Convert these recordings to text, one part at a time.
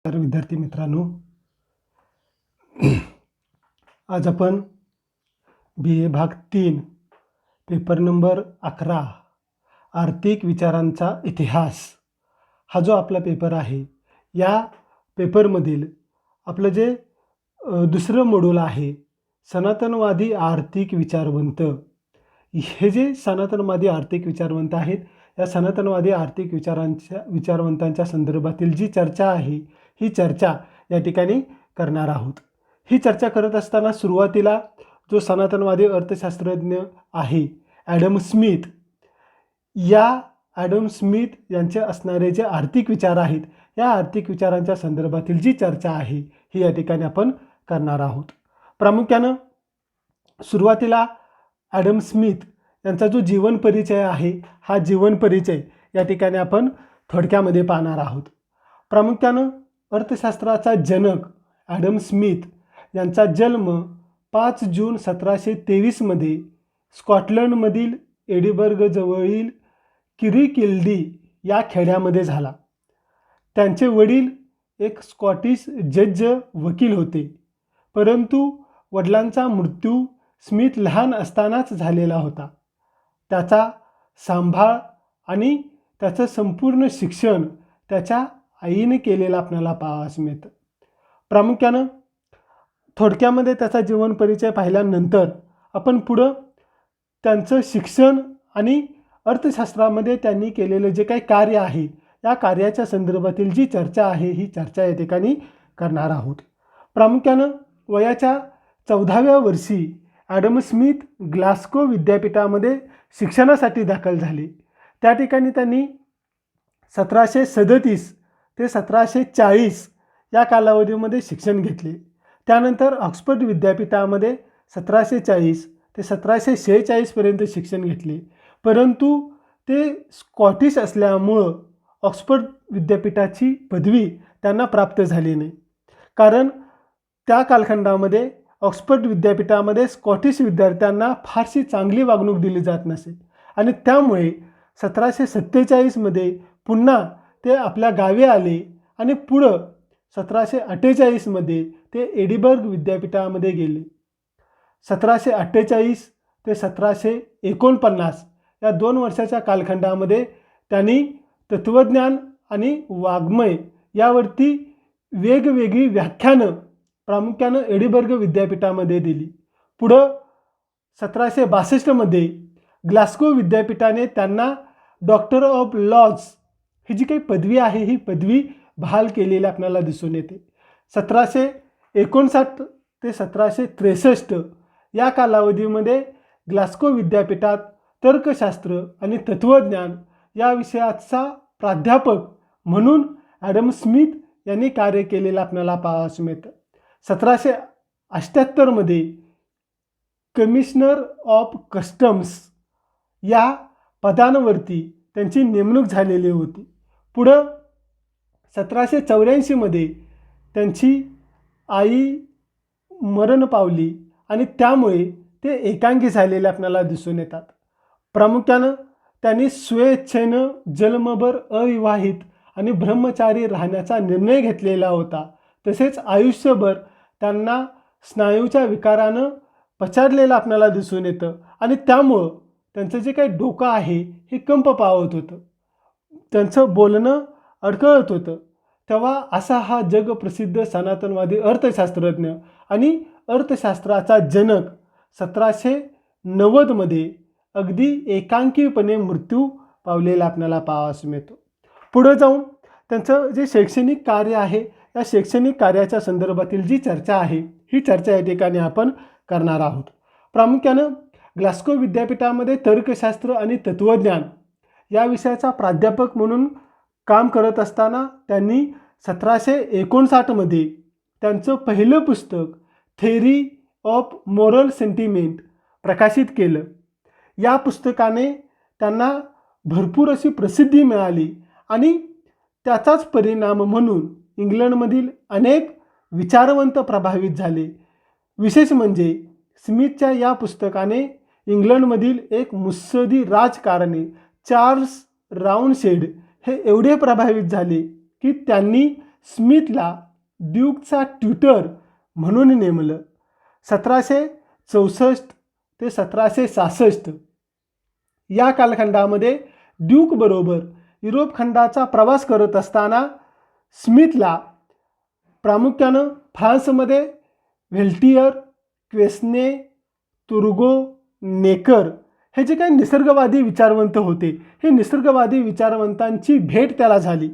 तर विद्यार्थी मित्रांनो, आज आपण BA भाग 3 पेपर नंबर 11 आर्थिक विचारांचा इतिहास हा जो आपला पेपर आहे, या पेपरमधील आपलं जे दुसरं मॉड्यूल आहे सनातनवादी आर्थिक विचारवंत. हे जे सनातनवादी आर्थिक विचारवंत आहेत, या सनातनवादी आर्थिक विचारवंतांच्या संदर्भातील जी चर्चा आहे, ही चर्चा या ठिकाणी करणार आहोत. ही चर्चा करत असताना सुरुवातीला जो सनातनवादी अर्थशास्त्रज्ञ आहे ॲडम स्मिथ, या ॲडम स्मिथ यांचे असणारे जे आर्थिक विचार आहेत, या आर्थिक विचारांच्या संदर्भातील जी चर्चा आहे ही या ठिकाणी आपण करणार आहोत. प्रामुख्यानं सुरुवातीला ॲडम स्मिथ यांचा जो जीवन परिचय आहे, हा जीवन परिचय या ठिकाणी आपण थोडक्यामध्ये पाहणार आहोत. प्रामुख्यानं अर्थशास्त्राचा जनक ॲडम स्मिथ यांचा जन्म 5 जून 1723 स्कॉटलंडमधील एडिबर्ग जवळील किरीकिल्डी या खेड्यामध्ये झाला. त्यांचे वडील एक स्कॉटिश जज वकील होते, परंतु वडिलांचा मृत्यू स्मिथ लहान असतानाच झालेला होता. त्याचा सांभाळ आणि त्याचं संपूर्ण शिक्षण त्याच्या आईने केलेलं आपल्याला पाहावयास मिळतं. प्रामुख्यानं थोडक्यामध्ये त्याचा जीवन परिचय पाहिल्यानंतर आपण पुढं त्यांचं शिक्षण आणि अर्थशास्त्रामध्ये त्यांनी केलेलं जे काही कार्य आहे, या कार्याच्या संदर्भातील जी चर्चा आहे, ही चर्चा या ठिकाणी करणार आहोत. प्रामुख्यानं वयाच्या 14व्या वर्षी ॲडम स्मिथ ग्लास्गो विद्यापीठामध्ये शिक्षणासाठी दाखल झाले. त्या ठिकाणी त्यांनी 1737 ते 1740 या कालावधीमध्ये शिक्षण घेतले. त्यानंतर ऑक्सफर्ड विद्यापीठामध्ये 1740 ते 1746 शिक्षण घेतले, परंतु ते स्कॉटिश असल्यामुळं ऑक्सफर्ड विद्यापीठाची पदवी त्यांना प्राप्त झाली नाही. कारण त्या कालखंडामध्ये ऑक्सफर्ड विद्यापीठामध्ये स्कॉटिश विद्यार्थ्यांना फारशी चांगली वागणूक दिली जात नसे आणि त्यामुळे 1747 पुन्हा ते आपल्या गावी आले आणि पुढं 1748 ते एडिबर्ग विद्यापीठामध्ये गेले. 1748 ते 1749 या 2 वर्षाच्या कालखंडामध्ये त्यांनी तत्त्वज्ञान आणि वाङ्मय यावरती वेगवेगळी व्याख्यानं प्रामुख्यानं एडिबर्ग विद्यापीठामध्ये दिली. पुढं 1762 ग्लास्गो विद्यापीठाने त्यांना डॉक्टर ऑफ लॉज ही जी काही पदवी आहे, ही पदवी बहाल केलेली आपल्याला दिसून येते. 1759 ते 1763 या कालावधीमध्ये ग्लास्गो विद्यापीठात तर्कशास्त्र आणि तत्त्वज्ञान या विषयाचा प्राध्यापक म्हणून ॲडम स्मिथ यांनी कार्य केलेलं आपल्याला पाहावयास मिळतं. 1778 कमिशनर ऑफ कस्टम्स या पदांवरती त्यांची नेमणूक झालेली होती. पुढं 1784 त्यांची आई मरण पावली आणि त्यामुळे ते एकांगी झालेले आपल्याला दिसून येतात. प्रामुख्यानं त्यांनी स्वेच्छेनं जन्मभर अविवाहित आणि ब्रह्मचारी राहण्याचा निर्णय घेतलेला होता. तसेच आयुष्यभर त्यांना स्नायूच्या विकारानं पछाडलेलं आपल्याला दिसून येतं आणि त्यामुळं त्यांचं जे काही डोकं आहे, हे कंप पावत होतं, त्यांचं बोलणं अडखळत होतं. तेव्हा असा हा जगप्रसिद्ध सनातनवादी अर्थशास्त्रज्ञ आणि अर्थशास्त्राचा जनक 1790 अगदी एकांकीपणे मृत्यू पावलेला आपल्याला पाहावयास मिळतो. पुढं जाऊन त्यांचं जे शैक्षणिक कार्य आहे, या शैक्षणिक कार्याच्या संदर्भातील जी चर्चा आहे, ही चर्चा या ठिकाणी आपण करणार आहोत. प्रामुख्यानं ग्लास्गो विद्यापीठामध्ये तर्कशास्त्र आणि तत्त्वज्ञान या विषयाचा प्राध्यापक म्हणून काम करत असताना त्यांनी 1759 त्यांचं पहिलं पुस्तक थेरी ऑफ मोरल सेंटिमेंट प्रकाशित केलं. या पुस्तकाने त्यांना भरपूर अशी प्रसिद्धी मिळाली आणि त्याचाच परिणाम म्हणून इंग्लंडमधील अनेक विचारवंत प्रभावित झाले. विशेष म्हणजे स्मिथच्या या पुस्तकाने इंग्लंडमधील एक मुत्सद्दी राजकारणी चार्ल्स राउंडशेड हे एवढे प्रभावित झाले की त्यांनी स्मिथला ड्यूकचा ट्युटर म्हणून नेमलं. 1764 ते 1766 या कालखंडामध्ये ड्यूकबरोबर युरोप खंडाचा प्रवास करत असताना स्मिथला प्रामुख्यानं फ्रान्समध्ये व्हेल्टियर, क्वेस्ने, तुर्गो, नेकर हे जे काही निसर्गवादी विचारवंत होते, हे निसर्गवादी विचारवंतांची भेट त्याला झाली.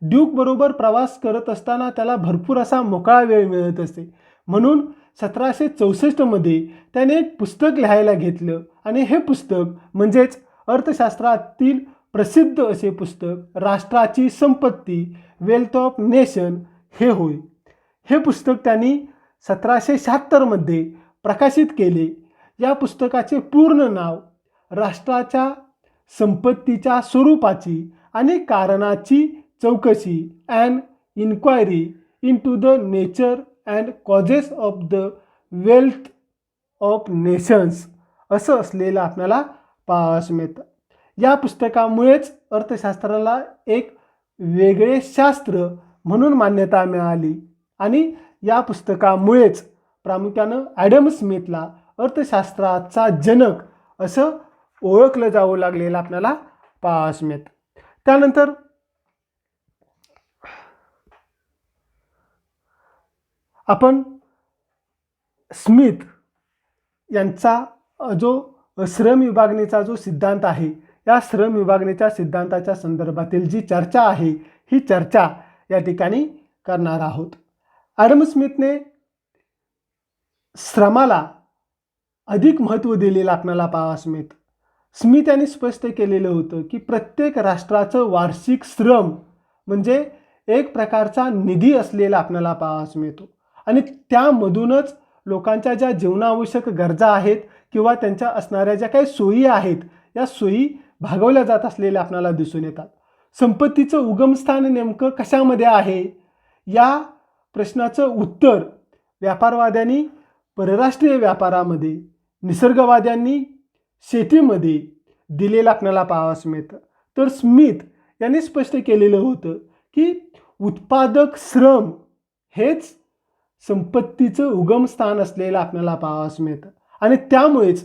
ड्यूकबरोबर प्रवास करत असताना त्याला भरपूर असा मोकळा वेळ मिळत असे. म्हणून 1764 त्याने एक पुस्तक लिहायला घेतलं आणि हे पुस्तक म्हणजेच अर्थशास्त्रातील प्रसिद्ध असे पुस्तक राष्ट्राची संपत्ती, वेल्थ ऑफ नेशन हे होय. हे पुस्तक त्यांनी 1776 प्रकाशित केले. या पुस्तकाचे पूर्ण नाव राष्ट्राच्या संपत्तीच्या स्वरूपाची आणि कारणाची चौकशी, an inquiry into the nature and causes of the wealth of nations असं असलेलं आपल्याला पाहावयास मिळतं. या पुस्तकामुळेच अर्थशास्त्राला एक वेगळे शास्त्र म्हणून मान्यता मिळाली आणि या पुस्तकामुळेच प्रामुख्यानं ॲडम स्मिथला अर्थशास्त्राचा जनक असं ओळखलं जाऊ लागलेलं आपल्याला पाहावयास मिळतं. त्यानंतर आपण स्मिथ यांचा जो श्रम विभागणीचा जो सिद्धांत आहे, या श्रम विभागणीच्या सिद्धांताच्या संदर्भातील जी चर्चा आहे, ही चर्चा या ठिकाणी करणार आहोत. ॲडम स्मिथने श्रमाला अधिक महत्त्व दिलेलं आपल्याला पाहावयास मिळतं. स्मिथ यांनी स्पष्ट केलेलं होतं की प्रत्येक राष्ट्राचं वार्षिक श्रम म्हणजे एक प्रकारचा निधी असलेला आपल्याला पाहावयास मिळतो आणि त्यामधूनच लोकांच्या ज्या जीवनावश्यक गरजा आहेत किंवा त्यांच्या असणाऱ्या ज्या काही सोयी आहेत, या सोयी भागवल्या जात असलेल्या आपल्याला दिसून येतात. संपत्तीचं उगमस्थान नेमकं कशामध्ये आहे, या प्रश्नाचं उत्तर व्यापारवाद्यांनी परराष्ट्रीय व्यापारामध्ये, निसर्गवाद्यांनी शेतीमध्ये दिलेलं आपल्याला पाहावयास मिळतं. तर स्मिथ यांनी स्पष्ट केलेलं होतं की उत्पादक श्रम हेच संपत्तीचं उगमस्थान असलेलं आपल्याला पाहावयास मिळतं आणि त्यामुळेच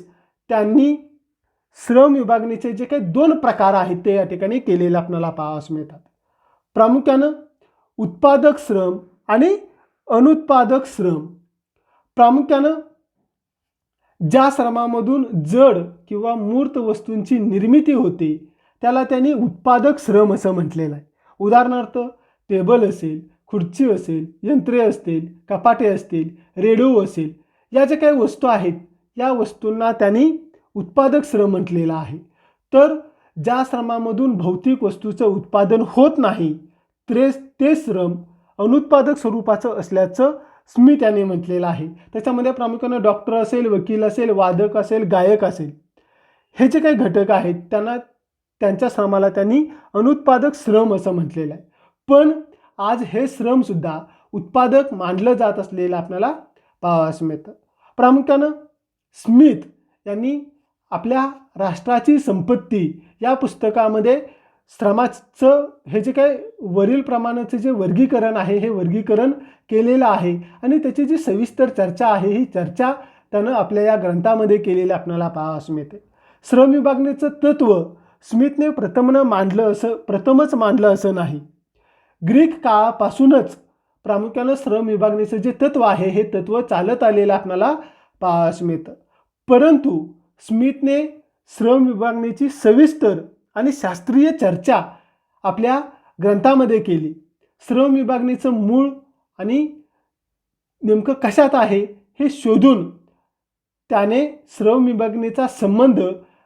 त्यांनी श्रम विभागणीचे जे काही 2 प्रकार आहेत ते या ठिकाणी केलेलं आपल्याला पाहावयास मिळतात. प्रामुख्यानं उत्पादक श्रम आणि अनुत्पादक श्रम. प्रामुख्यानं ज्या श्रमामधून जड किंवा मूर्त वस्तूंची निर्मिती होते त्याला त्यांनी उत्पादक श्रम असं म्हटलेलं आहे. उदाहरणार्थ टेबल असेल, खुर्ची असेल, यंत्रे असतील, कपाटे असतील, रेडिओ असेल, या ज्या काही वस्तू आहेत या वस्तूंना त्यांनी उत्पादक श्रम म्हटलेलं आहे. तर ज्या श्रमामधून भौतिक वस्तूचं उत्पादन होत नाही ते श्रम अनुत्पादक स्वरूपाचं असल्याचं स्मिथ यांनी म्हटलेलं आहे. त्याच्यामध्ये प्रामुख्याने डॉक्टर असेल, वकील असेल, वादक असेल, गायक असेल, हे जे काही घटक आहेत त्यांच्या श्रमाला त्यांनी अनुत्पादक श्रम असं म्हटलेलं आहे. पण आज हे श्रमसुद्धा उत्पादक मानलं जात असलेलं आपल्याला पाहावयास मिळतं. प्रामुख्यानं स्मिथ यांनी आपल्या राष्ट्राची संपत्ती या पुस्तकामध्ये श्रमाचं हे जे काही वरील प्रमाणाचं जे वर्गीकरण आहे हे वर्गीकरण केलेलं आहे आणि त्याची जी सविस्तर चर्चा आहे ही चर्चा त्यानं आपल्या या ग्रंथामध्ये केलेलं आपल्याला पाहावयास मिळते. श्रम विभागणीचं तत्त्व स्मिथने प्रथमच मांडलं असं नाही. ग्रीक काळापासूनच प्रामुख्यानं श्रम विभागणीचं जे तत्त्व आहे हे तत्त्व चालत आलेलं आपल्याला पाहावयास मिळतं. परंतु स्मिथने श्रम विभागणीची सविस्तर आणि शास्त्रीय चर्चा आपल्या ग्रंथामध्ये केली. श्रम विभागणीचं मूळ आणि नेमकं कशात आहे हे शोधून त्याने श्रम विभागणीचा संबंध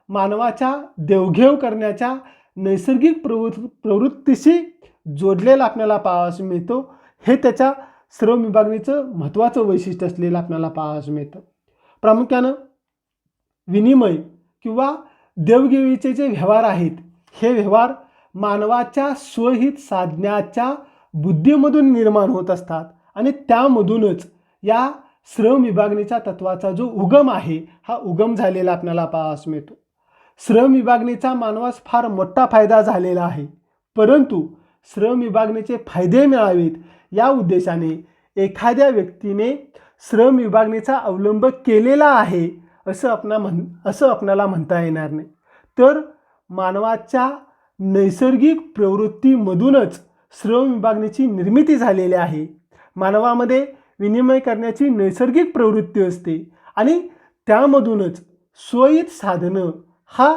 मानवाच्या देवघेव करण्याच्या नैसर्गिक प्रवृत्तीशी जोडलेला आपल्याला पाहावयास मिळतो. हे त्याच्या श्रम विभागणीचं महत्त्वाचं वैशिष्ट्य असलेलं आपल्याला पाहावयास मिळतं. प्रामुख्यानं विनिमय किंवा देवघेवीचे जे व्यवहार आहेत हे व्यवहार मानवाच्या स्वहित साधण्याच्या बुद्धीमधून निर्माण होत असतात आणि त्यामधूनच या श्रम विभागणीच्या तत्त्वाचा जो उगम आहे हा उगम झालेला आपल्याला पाहावयास मिळतो. श्रम विभागणीचा मानवास फार मोठा फायदा झालेला आहे, परंतु श्रम विभागणीचे फायदे मिळावेत या उद्देशाने एखाद्या व्यक्तीने श्रम विभागणीचा अवलंब केलेला आहे असं आपणाला म्हणता येणार नाही. तर मानवाच्या नैसर्गिक प्रवृत्तीमधूनच श्रम विभागणीची निर्मिती झालेली आहे. मानवामध्ये विनिमय करण्याची नैसर्गिक प्रवृत्ती असते आणि त्यामधूनच स्वहित साधनं हा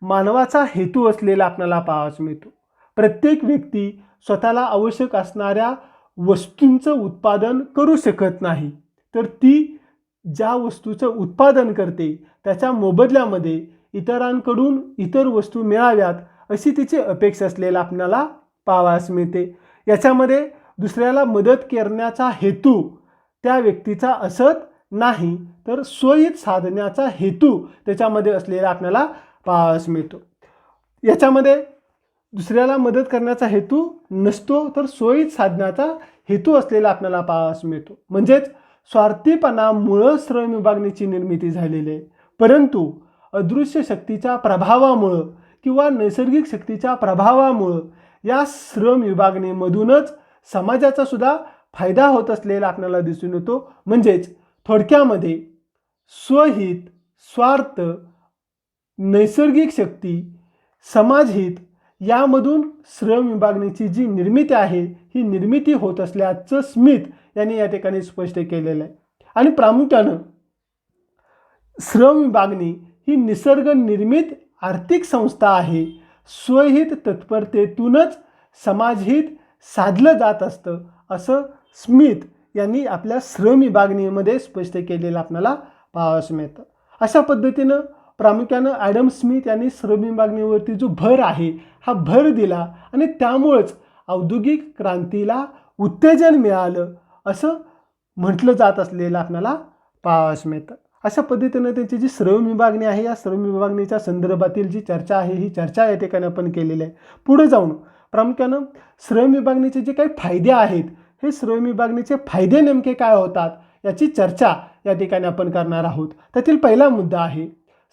मानवाचा हेतू असलेला आपल्याला पाहावयास मिळतो. प्रत्येक व्यक्ती स्वतःला आवश्यक असणाऱ्या वस्तूंचं उत्पादन करू शकत नाही, तर ती ज्या वस्तूचं उत्पादन करते त्याच्या मोबदल्यामध्ये इतरांकडून इतर वस्तू मिळाव्यात अशी तिची अपेक्षा असलेला आपल्याला पाहावयास मिळते. याच्यामध्ये दुसऱ्याला मदत करण्याचा हेतू त्या व्यक्तीचा असत नाही, तर स्वहित साधण्याचा हेतू त्याच्यामध्ये असलेला आपल्याला पाहावयास मिळतो. याच्यामध्ये दुसऱ्याला मदत करण्याचा हेतू नसतो, तर स्वहित साधण्याचा हेतू असलेला आपल्याला पाहावयास मिळतो. म्हणजेच स्वार्थीपणामुळं श्रम विभागणीची निर्मिती झालेली आहे. परंतु अदृश्य शक्तीच्या प्रभावामुळं किंवा नैसर्गिक शक्तीच्या प्रभावामुळं या श्रम विभागणीमधूनच समाजाचा सुद्धा फायदा होत असलेला आपल्याला दिसून येतो. म्हणजेच थोडक्यामध्ये स्वहित, स्वार्थ, नैसर्गिक शक्ती, समाजहित यामधून श्रम विभागणीची जी निर्मिती आहे ही निर्मिती होत असल्याचं स्मिथ यांनी या ठिकाणी स्पष्ट केलेलं आहे. आणि प्रामुख्यानं श्रम विभागणी ही निसर्ग निर्मित आर्थिक संस्था आहे. स्वहित तत्परतेतूनच समाजहित साधलं जात असतं असं स्मिथ यांनी आपल्या श्रम विभागणीमध्ये स्पष्ट केलेलं आपल्याला पाहावयास मिळतं. अशा पद्धतीनं प्रामुख्यानं ॲडम स्मिथ यांनी श्रम विभागणीवरती जो भर आहे हा भर दिला आणि त्यामुळंच औद्योगिक क्रांतीला उत्तेजन मिळालं असं म्हटलं जात असलेलं आपल्याला पाहावयास मिळतं. अशा पद्धतीनं त्यांची जी श्रम विभागणी आहे या श्रम विभागणीच्या संदर्भातील जी चर्चा आहे ही चर्चा या ठिकाणी आपण केलेली आहे. पुढे जाऊन प्रामुख्यानं श्रम विभागणीचे जे काही फायदे आहेत हे श्रम विभागणीचे फायदे नेमके काय होतात याची चर्चा या ठिकाणी आपण करणार आहोत. त्यातील पहिला मुद्दा आहे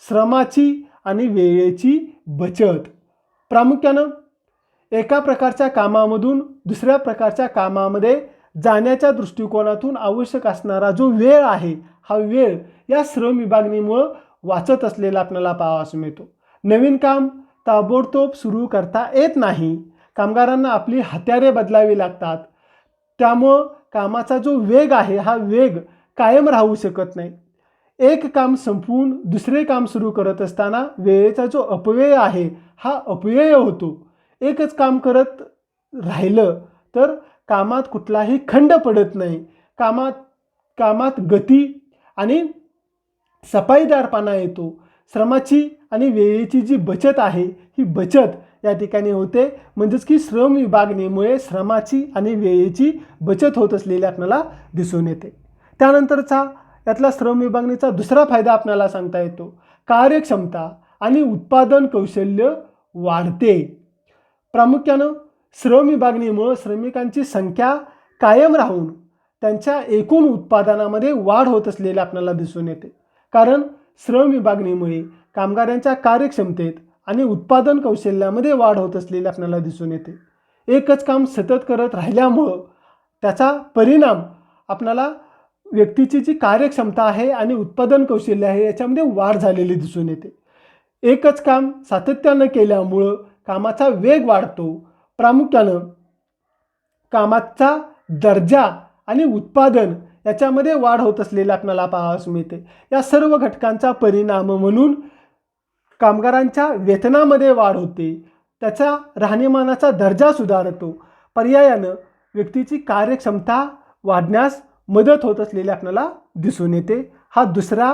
श्रमाची आणि वेळेची बचत. प्रामुख्यानं एका प्रकारच्या कामामधून दुसऱ्या प्रकारच्या कामामध्ये जाण्याच्या दृष्टिकोनातून आवश्यक असणारा जो वेळ आहे हा वेळ या श्रम विभागणीमुळं वाचत असलेला आपल्याला पाहावयास मिळतो. नवीन काम ताबडतोब सुरू करता येत नाही. कामगारांना आपली हत्यारे बदलावी लागतात. त्यामुळं कामाचा जो वेग आहे हा वेग कायम राहू शकत नाही. एक काम संपवून दुसरे काम सुरू करत असताना वेळेचा जो अपव्यय आहे हा अपव्यय होतो. एकच काम करत राहिलं तर कामात कुठलाही खंड पडत नाही. कामात गती आणि सफाईदारपणा येतो. श्रमाची आणि वेळेची जी बचत आहे ही बचत या ठिकाणी होते. म्हणजेच की श्रम विभागणीमुळे श्रमाची आणि वेळेची बचत होत असलेली आपल्याला दिसून येते. त्यानंतरचा यातला श्रम विभागणीचा दुसरा फायदा आपल्याला सांगता येतो कार्यक्षमता आणि उत्पादन कौशल्य वाढते. प्रामुख्यानं श्रम विभागणीमुळे श्रमिकांची संख्या कायम राहून त्यांच्या एकूण उत्पादनामध्ये वाढ होत असलेली आपल्याला दिसून येते. कारण श्रम विभागणीमुळे कामगारांच्या कार्यक्षमतेत आणि उत्पादन कौशल्यामध्ये वाढ होत असलेली आपल्याला दिसून येते. एकच काम सतत करत राहिल्यामुळं त्याचा परिणाम आपल्याला व्यक्तीची जी कार्यक्षमता आहे आणि उत्पादन कौशल्य आहे याच्यामध्ये वाढ झालेली दिसून येते. एकच काम सातत्यानं केल्यामुळं कामाचा वेग वाढतो. प्रामुख्यानं कामाचा दर्जा आणि उत्पादन याच्यामध्ये वाढ होत असलेली आपल्याला पाहावयास मिळते. या सर्व घटकांचा परिणाम म्हणून कामगारांच्या वेतनामध्ये वाढ होते. त्याचा राहणीमानाचा दर्जा सुधारतो. पर्यायानं व्यक्तीची कार्यक्षमता वाढण्यास मदत होत असलेली आपल्याला दिसून येते. हा दुसरा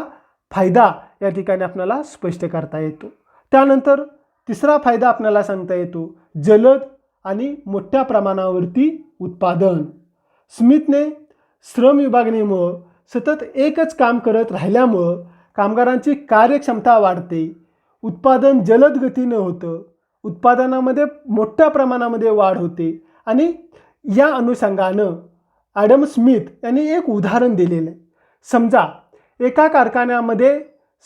फायदा या ठिकाणी आपल्याला स्पष्ट करता येतो. त्यानंतर तिसरा फायदा आपल्याला सांगता येतो जलद आणि मोठ्या प्रमाणावरती उत्पादन. स्मिथने श्रम विभागणीमुळं सतत एकच काम करत राहिल्यामुळं कामगारांची कार्यक्षमता वाढते. उत्पादन जलद गतीनं होतं. उत्पादनामध्ये मोठ्या प्रमाणामध्ये वाढ होते. आणि या अनुषंगानं ॲडम स्मिथ यांनी एक उदाहरण दिलेलं आहे. समजा एका कारखान्यामध्ये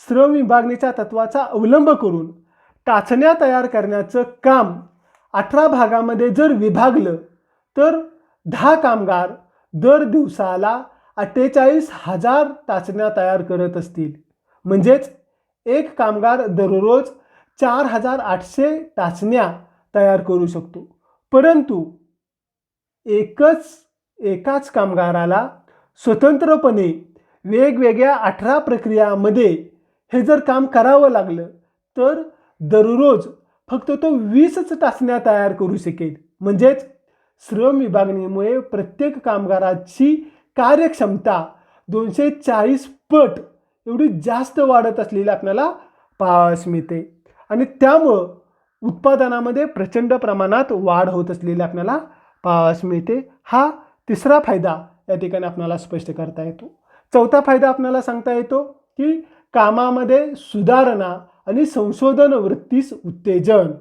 श्रम विभागणीच्या तत्त्वाचा अवलंब करून टाचण्या तयार करण्याचं काम 18 भागामध्ये जर विभागलं तर 10 कामगार दर दिवसाला 48,000 टाचण्या तयार करत असतील. म्हणजेच एक कामगार दररोज 4,800 टाचण्या तयार करू शकतो. परंतु एकाच कामगाराला स्वतंत्रपणे वेगवेगळ्या 18 प्रक्रियामध्ये हे जर काम करावं लागलं तर दररोज फक्त तो 20च टाचण्या तयार करू शकेल. म्हणजेच श्रम विभागणीमुळे प्रत्येक कामगाराची कार्यक्षमता 240 पट एवढी जास्त वाढत असलेली आपल्याला पाहावयास मिळते आणि त्यामुळं उत्पादनामध्ये प्रचंड प्रमाणात वाढ होत असलेली आपल्याला पाहावयास मिळते. हा तिसरा फायदा या ठिकाणी आपल्याला स्पष्ट करता येतो. चौथा फायदा आपल्याला सांगता येतो की कामामध्ये सुधारणा आणि संशोधन वृत्तीस उत्तेजन.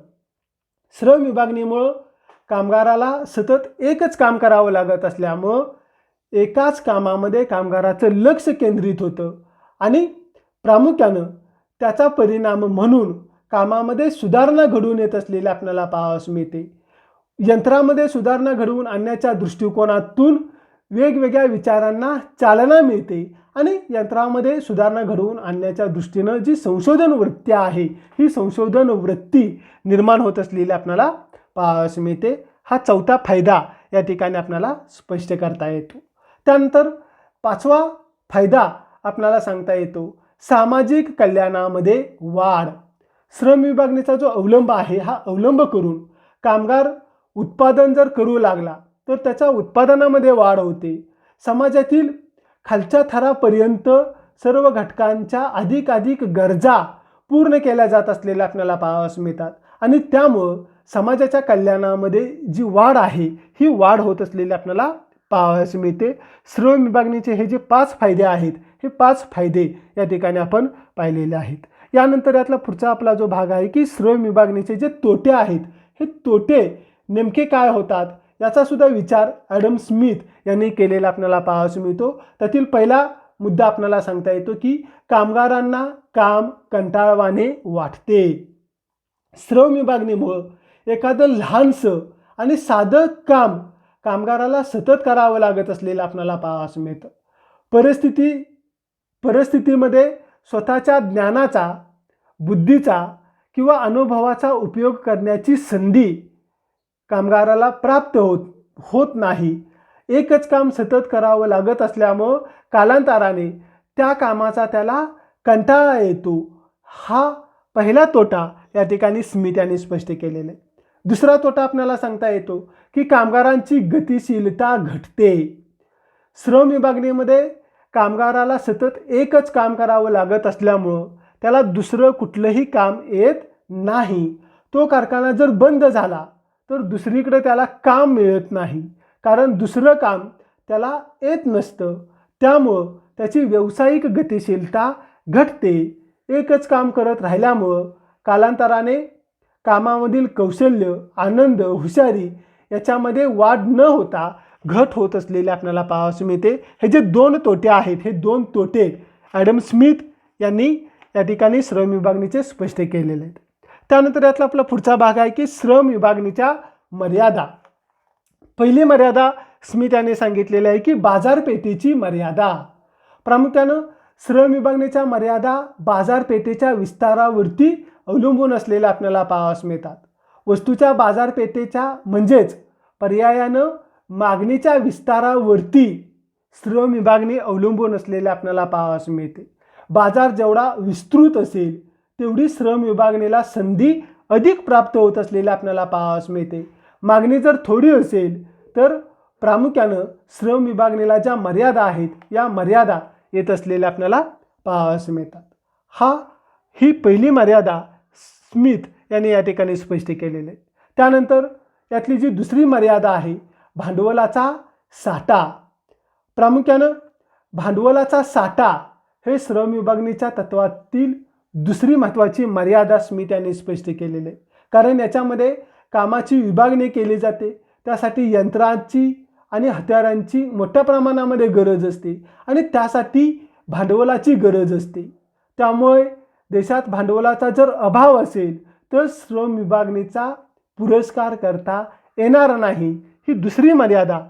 श्रम विभागणीमुळं कामगाराला सतत एकच काम करावं लागत असल्यामुळं एकाच कामामध्ये कामगाराचं लक्ष केंद्रित होतं आणि प्रामुख्यानं त्याचा परिणाम म्हणून कामामध्ये सुधारणा घडून येत असलेली आपल्याला पाहावयास मिळते. यंत्रामध्ये सुधारणा घडवून आणण्याच्या दृष्टिकोनातून वेगवेगळ्या विचारांना चालना मिळते आणि यंत्रामध्ये सुधारणा घडवून आणण्याच्या दृष्टीनं जी संशोधन वृत्ती आहे ही संशोधन वृत्ती निर्माण होत असलेली आपल्याला पाहावयास मिळते. हा चौथा फायदा या ठिकाणी आपल्याला स्पष्ट करता येतो. त्यानंतर पाचवा फायदा आपल्याला सांगता येतो सामाजिक कल्याणामध्ये वाढ. श्रम विभागणीचा जो अवलंब आहे हा अवलंब करून कामगार उत्पादन जर करू लागला तर त्याच्या उत्पादनामध्ये वाढ होते. समाजातील खालच्या थरापर्यंत सर्व घटकांच्या अधिकाधिक गरजा पूर्ण केल्या जात असलेल्या आपल्याला पाहावयास मिळतात आणि त्यामुळं समाजाच्या कल्याणामध्ये जी वाढ आहे ही वाढ होत असलेली आपल्याला पाहावयास मिळते. श्रम विभागणीचे हे जे 5 फायदे आहेत हे 5 फायदे या ठिकाणी आपण पाहिलेले आहेत. यानंतर यातला पुढचा आपला जो भाग आहे की श्रम विभागणीचे जे तोटे आहेत हे तोटे नेमके काय होतात याचा सुद्धा विचार ॲडम स्मिथ यांनी केलेला आपल्याला पाहावयास मिळतो. त्यातील पहिला मुद्दा आपल्याला सांगता येतो की कामगारांना काम कंटाळवाणे वाटते. श्रम विभागणीमुळं एखादं लहानसं आणि साधं काम कामगाराला सतत करावं लागत असलेलं आपल्याला पाहावयास मिळतं. परिस्थितीमध्ये स्वतःच्या ज्ञानाचा, बुद्धीचा किंवा अनुभवाचा उपयोग करण्याची संधी कामगाराला प्राप्त होत नाही. एकच काम सतत करावं लागत असल्यामुळं कालांतराने त्या कामाचा त्याला कंटाळा येतो. हा पहिला तोटा या ठिकाणी स्मिथ यांनी स्पष्ट केलेला आहे. दुसरा तोटा आपल्याला सांगता येतो की कामगारांची गतिशीलता घटते. श्रम विभागणीमध्ये कामगाराला सतत एकच काम करावं लागत असल्यामुळं त्याला दुसरं कुठलंही काम येत नाही. तो कारखाना जर बंद झाला तर दुसरीकडे त्याला काम मिळत नाही कारण दुसरं काम त्याला येत नसतं. त्यामुळं त्याची व्यावसायिक गतिशीलता घटते. एकच काम करत राहिल्यामुळं कालांतराने कामामधील कौशल्य, आनंद, हुशारी याच्यामध्ये वाढ न होता घट होत असलेले आपल्याला पाहावयास मिळते. हे जे 2 तोटे आहेत हे 2 तोटे ॲडम स्मिथ यांनी या ठिकाणी श्रम विभागणीचे स्पष्ट केलेले आहेत. त्यानंतर यातला आपला पुढचा भाग आहे की श्रम विभागणीच्या मर्यादा. पहिली मर्यादा स्मिथ यांनी सांगितलेली आहे की बाजारपेठेची मर्यादा. प्रामुख्यानं श्रम विभागणीच्या मर्यादा बाजारपेठेच्या विस्तारावरती अवलंबून असलेल्या आपल्याला पाहावयास मिळतात. वस्तूच्या बाजारपेठेच्या म्हणजेच पर्यायानं मागणीच्या विस्तारावरती श्रम विभागणी अवलंबून असलेले आपल्याला पाहावयास मिळते. बाजार जेवढा विस्तृत असेल तेवढी श्रम विभागणीला संधी अधिक प्राप्त होत असलेल्या आपल्याला पाहावयास मिळते. मागणी जर थोडी असेल तर प्रामुख्यानं श्रम विभागणीला ज्या मर्यादा आहेत या मर्यादा येत असलेल्या आपल्याला पाहावयास मिळतात. ही पहिली मर्यादा स्मिथ यांनी या ठिकाणी स्पष्ट केलेली आहे. त्यानंतर यातली जी दुसरी मर्यादा आहे भांडवलाचा साठा. प्रामुख्यानं भांडवलाचा साठा हे श्रम विभागणीच्या तत्वातील दुसरी महत्त्वाची मर्यादा स्मिथ यांनी स्पष्ट केलेली आहे. कारण याच्यामध्ये कामाची विभागणी केली जाते, त्यासाठी यंत्रांची आणि हत्यारांची मोठ्या प्रमाणामध्ये गरज असते आणि त्यासाठी भांडवलाची गरज असते. त्यामुळे देशात भांडवलाचा जर अभाव असेल तर श्रम विभागणीचा पुरस्कार करता येणार नाही, ही दुसरी मर्यादा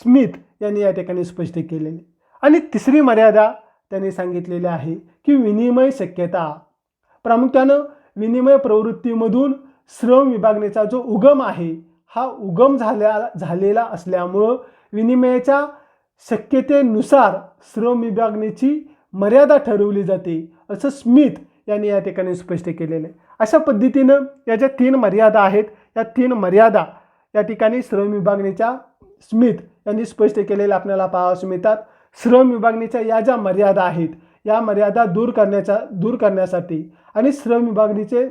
स्मिथ यांनी या ठिकाणी स्पष्ट केलेली. आणि तिसरी मर्यादा त्यांनी सांगितलेली आहे की विनिमय शक्यता. प्रामुख्यानं विनिमय प्रवृत्तीमधून श्रम विभागणीचा जो उगम आहे हा उगम झालेला असल्यामुळं विनिमयाच्या शक्यतेनुसार श्रम विभागणीची मर्यादा ठरवली जाते, असं स्मिथ यांनी या ठिकाणी स्पष्ट केलेलं आहे. अशा पद्धतीनं या ज्या 3 मर्यादा आहेत, या 3 मर्यादा या ठिकाणी श्रम विभागणीच्या स्मिथ यांनी स्पष्ट केलेल्या आपल्याला पाहावयास मिळतात. श्रम विभागणीच्या या ज्या मर्यादा आहेत, या मर्यादा दूर करण्यासाठी आणि श्रम विभागणीचे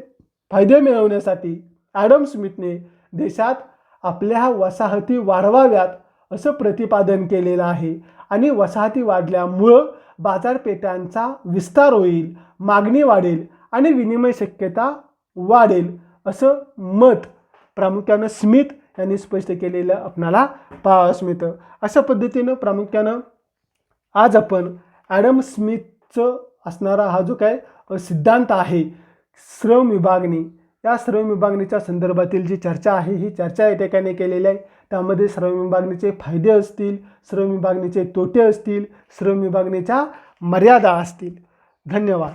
फायदे मिळवण्यासाठी ॲडम स्मिथने देशात आपल्या वसाहती वाढवाव्यात असं प्रतिपादन केलेलं आहे. आणि वसाहती वाढल्यामुळं बाजारपेठांचा विस्तार होईल, मागणी वाढेल आणि विनिमय शक्यता वाढेल, असं मत प्रामुख्यानं स्मिथ यांनी स्पष्ट केलेलं आपणाला पाहावयास मिळतं. अशा पद्धतीनं प्रामुख्यानं आज आपण ॲडम स्मिथचं असणारा हा जो काय सिद्धांत आहे श्रम विभागणी, या श्रम विभागणीच्या संदर्भातील जी चर्चा आहे ही चर्चा या ठिकाणी केलेली आहे. त्यामध्ये श्रम विभागणीचे फायदे असतील, श्रम विभागणीचे तोटे असतील, श्रम विभागणीच्या मर्यादा असतील. धन्यवाद.